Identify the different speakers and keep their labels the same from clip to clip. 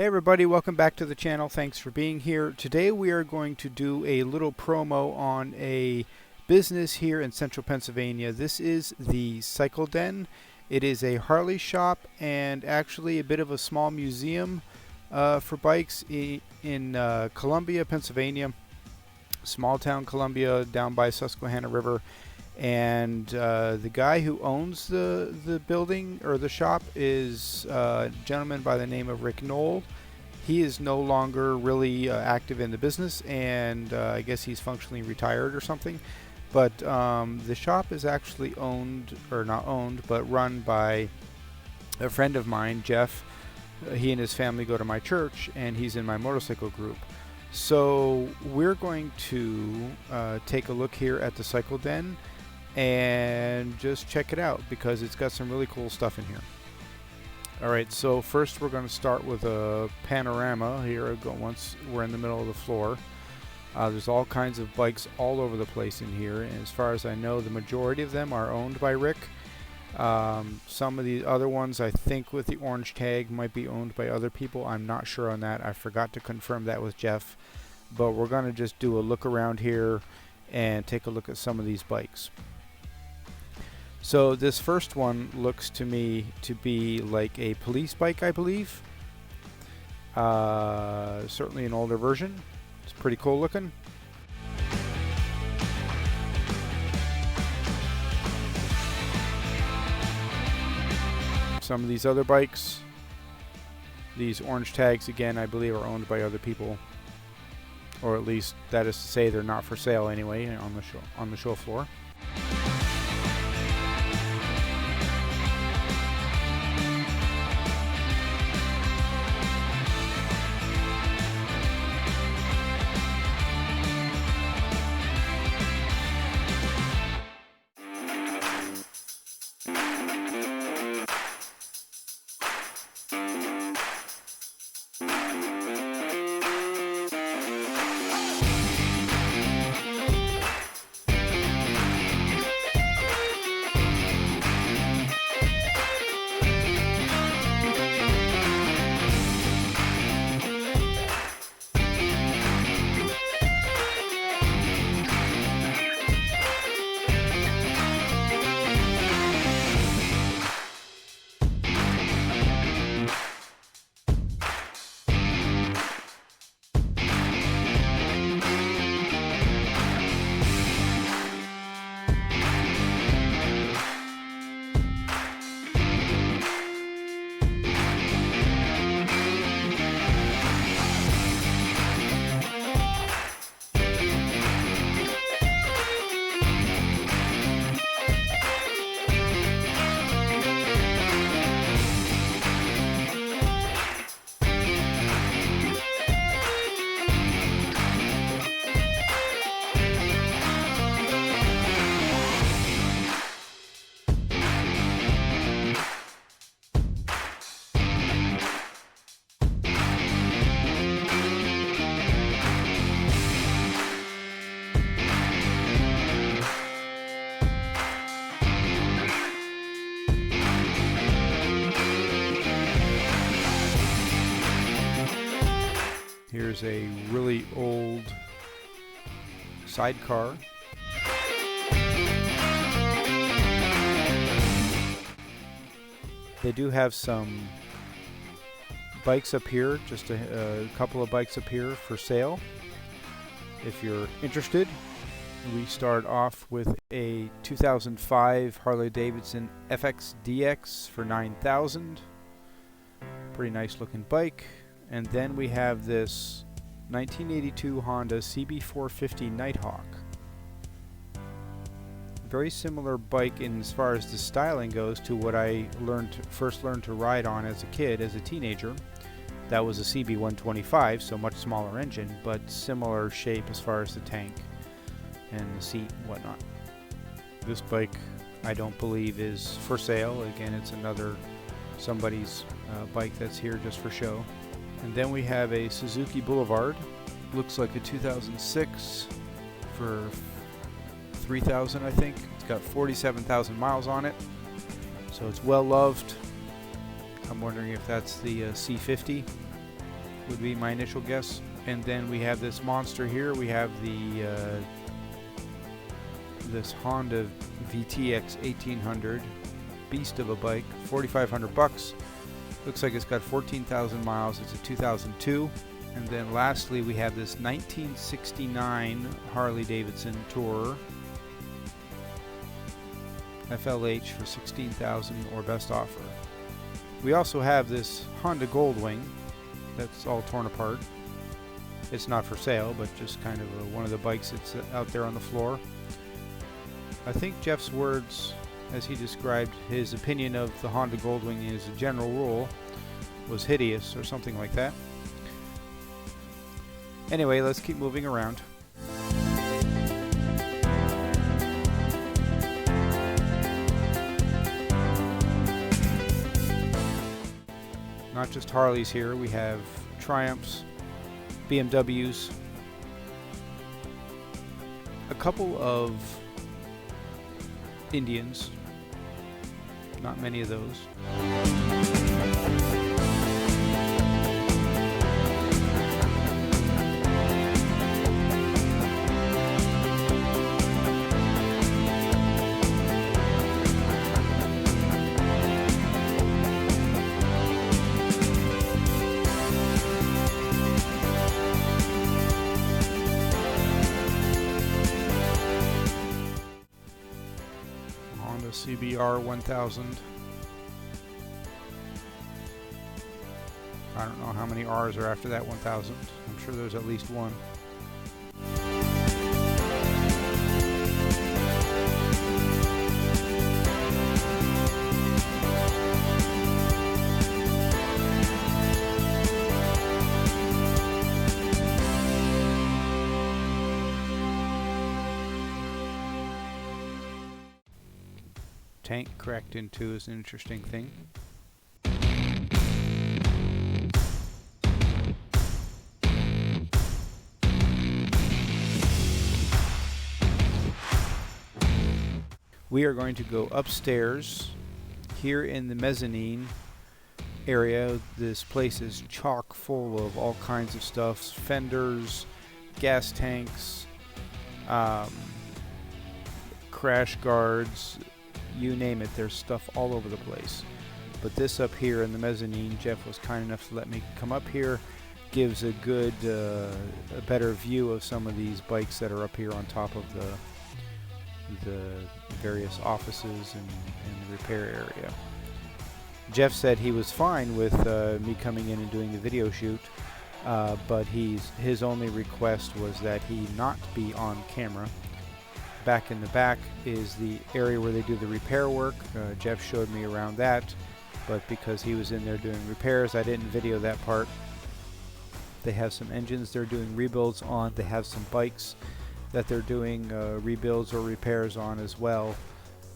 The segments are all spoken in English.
Speaker 1: Hey everybody, welcome back to the channel. Thanks for being here. Today we are going to do a little promo on a business here in central Pennsylvania. This is the Cycle Den. It is a Harley shop and actually a bit of a small museum for bikes in Columbia, Pennsylvania. Small town Columbia down by Susquehanna River. And the guy who owns the building or the shop is a gentleman by the name of Rick Knoll. He is no longer really active in the business, and I guess he's functionally retired or something. But the shop is actually owned, or not owned, but run by a friend of mine, Jeff. He and his family go to my church, and he's in my motorcycle group. So we're going to take a look here at the Cycle Den and just check it out because it's got some really cool stuff in here. Alright, so first we're going to start with a panorama here once we're in the middle of the floor. There's all kinds of bikes all over the place in here, and as far as I know, the majority of them are owned by Rick. Some of the other ones, I think with the orange tag, might be owned by other people. I'm not sure on that. I forgot to confirm that with Jeff, but we're going to just do a look around here and take a look at some of these bikes. So this first one looks to me to be like a police bike, I believe. Certainly an older version. It's pretty cool looking. Some of these other bikes, these orange tags again, I believe are owned by other people, or at least that is to say they're not for sale anyway on the show floor. Here's a really old sidecar. They do have some bikes up here, just a couple of bikes up here for sale. If you're interested, we start off with a 2005 Harley-Davidson FXDX for $9,000. Pretty nice looking bike. And then we have this 1982 Honda CB450 Nighthawk. Very similar bike in as far as the styling goes to what I first learned to ride on as a kid, as a teenager. That was a CB125, so much smaller engine, but similar shape as far as the tank and the seat and whatnot. This bike, I don't believe, is for sale. Again, it's another somebody's bike that's here just for show. And then we have a Suzuki Boulevard. Looks like a 2006 for $3,000, I think. It's got 47,000 miles on it, so it's well loved. I'm wondering if that's the C50. would be my initial guess. And then we have this monster here. We have the this Honda VTX 1800 beast of a bike, 4,500 bucks. Looks like it's got 14,000 miles. It's a 2002. And then lastly, we have this 1969 Harley Davidson Tourer FLH for 16,000 or best offer. We also have this Honda Goldwing that's all torn apart. It's not for sale, but just kind of one of the bikes that's out there on the floor. I think Jeff's words, as he described his opinion of the Honda Goldwing as a general rule, was hideous or something like that. Anyway, let's keep moving around. Not just Harleys here, we have Triumphs, BMWs, a couple of Indians, not many of those. CBR 1000. I don't know how many R's are after that 1000. I'm sure there's at least one. Tank cracked into is an interesting thing. We are going to go upstairs here in the mezzanine area. This place is chock full of all kinds of stuff, fenders, gas tanks, crash guards, you name it, there's stuff all over the place. But this up here in the mezzanine, Jeff was kind enough to let me come up here, gives a good, a better view of some of these bikes that are up here on top of the various offices and the repair area. Jeff said he was fine with me coming in and doing the video shoot, but his only request was that he not be on camera. Back in the back is the area where they do the repair work. Jeff showed me around that, but because he was in there doing repairs, I didn't video that part. They have some engines they're doing rebuilds on. They have some bikes that they're doing rebuilds or repairs on as well.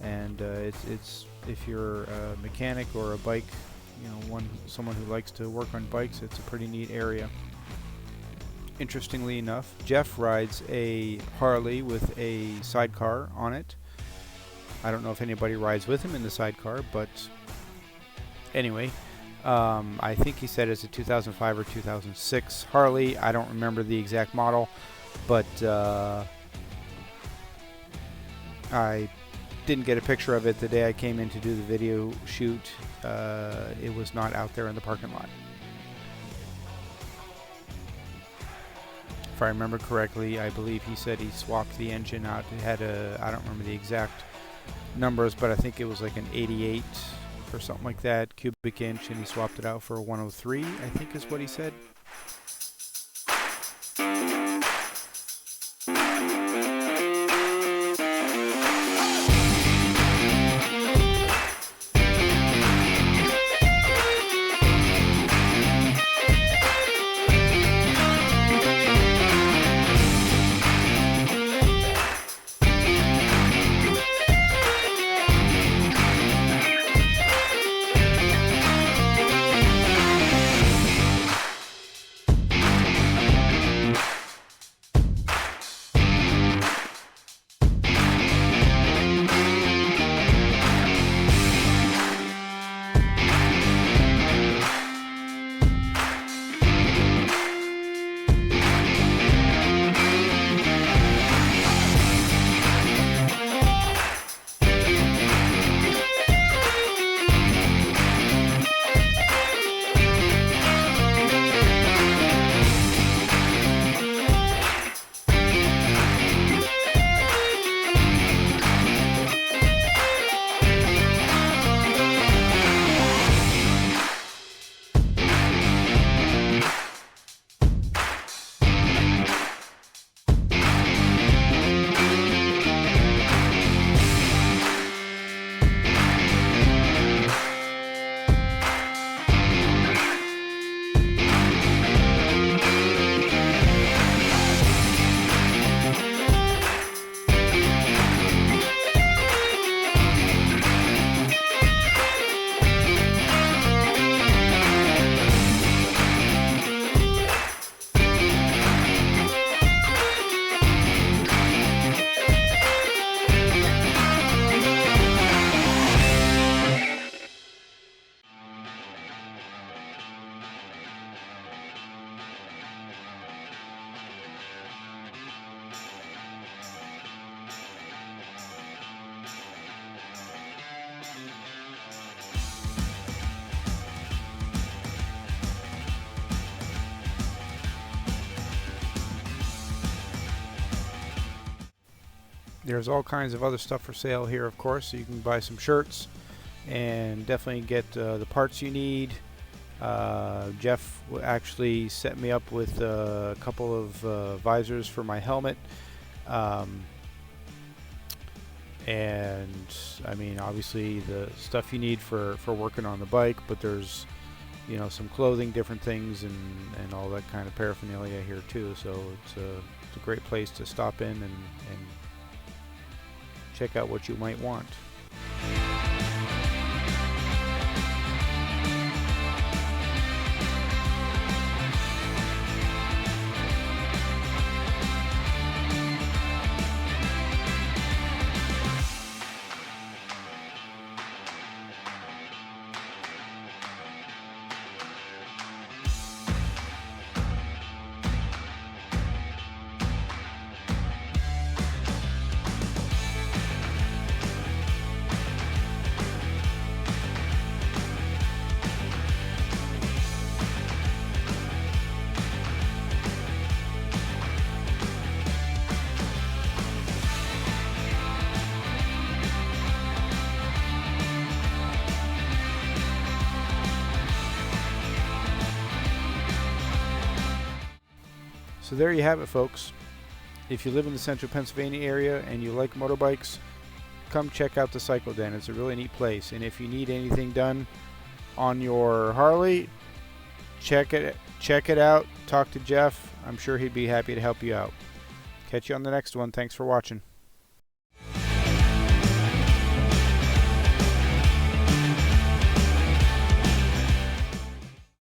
Speaker 1: And it's if you're a mechanic or a bike, someone who likes to work on bikes, it's a pretty neat area. Interestingly enough, Jeff rides a Harley with a sidecar on it. I don't know if anybody rides with him in the sidecar, but anyway, I think he said it's a 2005 or 2006 Harley. I don't remember the exact model, but I didn't get a picture of it the day I came in to do the video shoot. It was not out there in the parking lot. If I remember correctly, I believe he said he swapped the engine out. It had I don't remember the exact numbers, but I think it was like an 88 or something like that, cubic inch, and he swapped it out for a 103, I think is what he said. There's all kinds of other stuff for sale here, of course, so you can buy some shirts and definitely get the parts you need. Jeff actually set me up with a couple of visors for my helmet. And I mean, obviously the stuff you need for working on the bike, but there's, you know, some clothing, different things, and all that kind of paraphernalia here too. So it's a great place to stop in and check out what you might want. So there you have it, folks. If you live in the central Pennsylvania area and you like motorbikes, come check out the Cycle Den. It's a really neat place. And if you need anything done on your Harley, check it out. Talk to Jeff. I'm sure he'd be happy to help you out. Catch you on the next one. Thanks for watching.